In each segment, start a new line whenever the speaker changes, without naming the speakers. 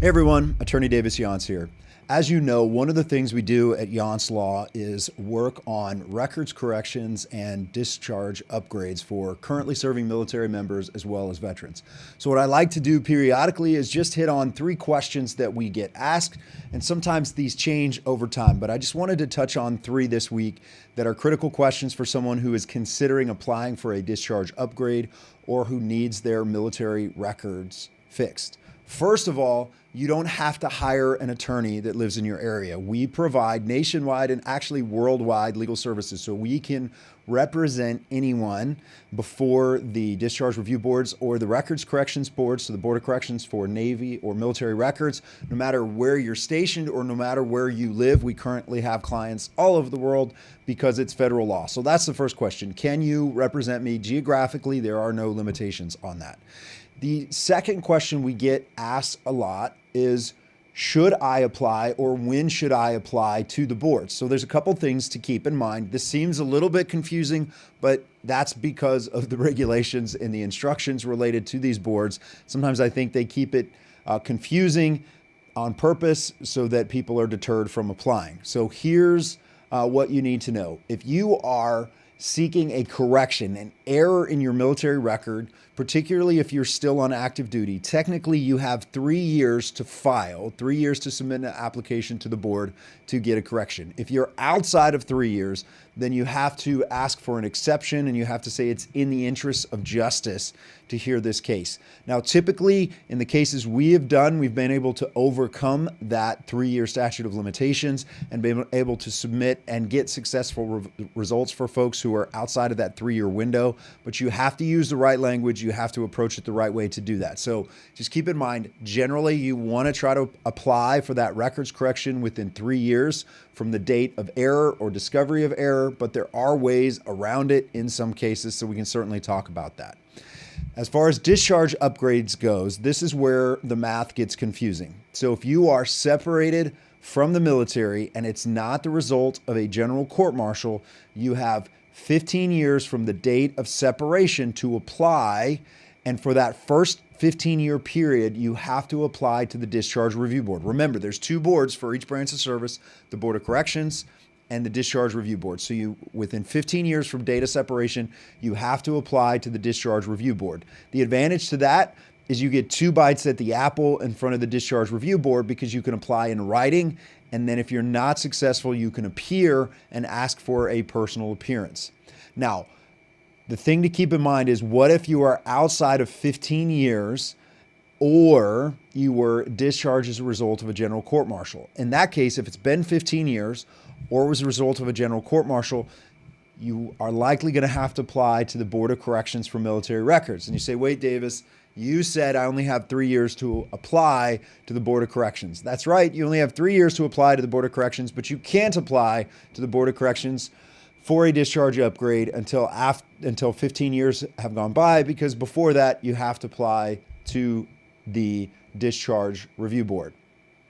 Hey everyone, Attorney Davis Younts here. As you know, one of the things we do at Younts Law is work on records corrections and discharge upgrades for currently serving military members as well as veterans. So what I like to do periodically is just hit on 3 questions that we get asked, and sometimes these change over time, but I just wanted to touch on 3 this week that are critical questions for someone who is considering applying for a discharge upgrade or who needs their military records fixed. First of all, you don't have to hire an attorney that lives in your area. We provide nationwide and actually worldwide legal services, so we can represent anyone before the discharge review boards or the records corrections boards, so the Board of Corrections for Navy or military records, no matter where you're stationed or no matter where you live. We currently have clients all over the world because it's federal law. So that's the first question. Can you represent me geographically? There are no limitations on that. The second question we get asked a lot is, should I apply or when should I apply to the board? So there's a couple things to keep in mind. This seems a little bit confusing, but that's because of the regulations and the instructions related to these boards. Sometimes I think they keep it confusing on purpose so that people are deterred from applying. So here's what you need to know. If you are seeking a correction, an error in your military record, particularly if you're still on active duty, technically you have 3 years to file, 3 years to submit an application to the board to get a correction. If you're outside of 3 years, then you have to ask for an exception and you have to say it's in the interest of justice to hear this case. Now, typically in the cases we have done, we've been able to overcome that 3-year statute of limitations and been able to submit and get successful results for folks who are outside of that 3-year window. But you have to use the right language. You have to approach it the right way to do that. So just keep in mind, generally you want to try to apply for that records correction within 3 years from the date of error or discovery of error, but there are ways around it in some cases, so we can certainly talk about that. As far as discharge upgrades goes, this is where the math gets confusing. So if you are separated from the military and it's not the result of a general court-martial, you have 15 years from the date of separation to apply, and for that first 15-year period, you have to apply to the Discharge Review Board. Remember, there's 2 boards for each branch of service, the Board of Corrections and the Discharge Review Board. So you, within 15 years from date of separation, you have to apply to the Discharge Review Board. The advantage to that is you get 2 bites at the apple in front of the Discharge Review Board because you can apply in writing, and then if you're not successful, you can appear and ask for a personal appearance. Now, the thing to keep in mind is, what if you are outside of 15 years or you were discharged as a result of a general court-martial? In that case, if it's been 15 years or it was a result of a general court-martial, you are likely going to have to apply to the Board of Corrections for military records. And you say, wait, Davis, you said I only have 3 years to apply to the Board of Corrections. That's right. You only have 3 years to apply to the Board of Corrections, but you can't apply to the Board of Corrections for a discharge upgrade until 15 years have gone by, because before that you have to apply to the Discharge Review Board.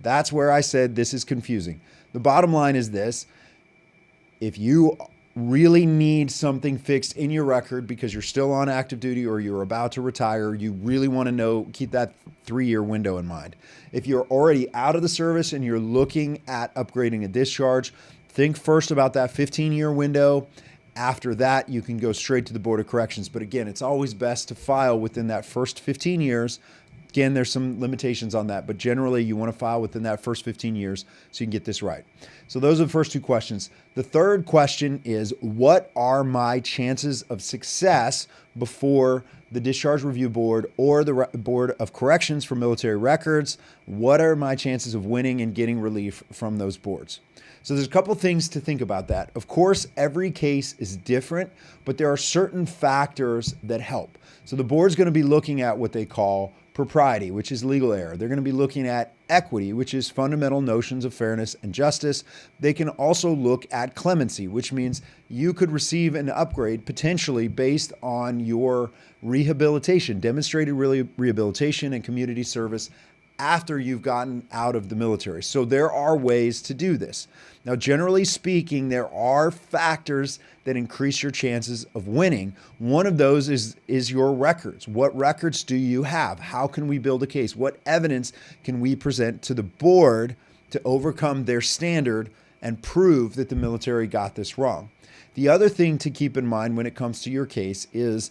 That's where I said this is confusing. The bottom line is this: if you really need something fixed in your record because you're still on active duty or you're about to retire, you really want to know, keep that 3-year window in mind. If you're already out of the service and you're looking at upgrading a discharge, think first about that 15-year window. After that, you can go straight to the Board of Corrections. But again, it's always best to file within that first 15 years. Again, there's some limitations on that, but generally you want to file within that first 15 years so you can get this right. So those are the first 2 questions. The third question is, what are my chances of success before the Discharge Review Board or the Board of Corrections for military records? What are my chances of winning and getting relief from those boards? So there's a couple things to think about that. Of course, every case is different, but there are certain factors that help. So the board's going to be looking at what they call propriety, which is legal error. They're going to be looking at equity, which is fundamental notions of fairness and justice. They can also look at clemency, which means you could receive an upgrade potentially based on your rehabilitation, demonstrated rehabilitation and community service after you've gotten out of the military. So there are ways to do this. Now, generally speaking, there are factors that increase your chances of winning. One of those is your records. What records do you have? How can we build a case? What evidence can we present to the board to overcome their standard and prove that the military got this wrong? The other thing to keep in mind when it comes to your case is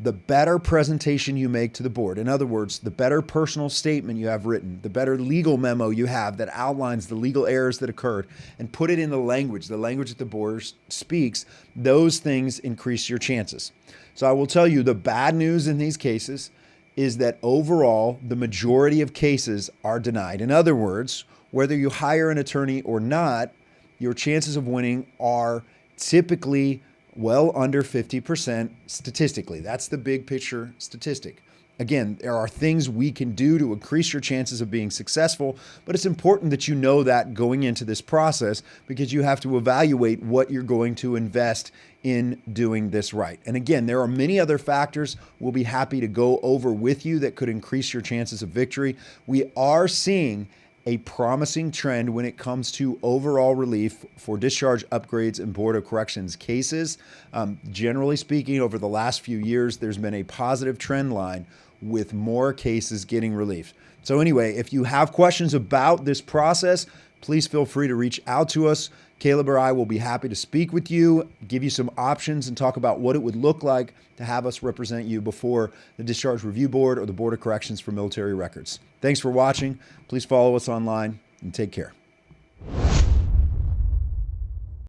the better presentation you make to the board. In other words, the better personal statement you have written, the better legal memo you have that outlines the legal errors that occurred and put it in the language that the board speaks, those things increase your chances. So I will tell you, the bad news in these cases is that overall, the majority of cases are denied. In other words, whether you hire an attorney or not, your chances of winning are typically well under 50% statistically. That's the big picture statistic. Again, there are things we can do to increase your chances of being successful, but it's important that you know that going into this process, because you have to evaluate what you're going to invest in doing this right. And again, there are many other factors we'll be happy to go over with you that could increase your chances of victory. We are seeing a promising trend when it comes to overall relief for discharge upgrades and Board of Corrections cases. Generally speaking, over the last few years, there's been a positive trend line with more cases getting relief. So anyway, if you have questions about this process, please feel free to reach out to us. Caleb or I will be happy to speak with you, give you some options, and talk about what it would look like to have us represent you before the Discharge Review Board or the Board of Corrections for Military Records. Thanks for watching. Please follow us online and take care.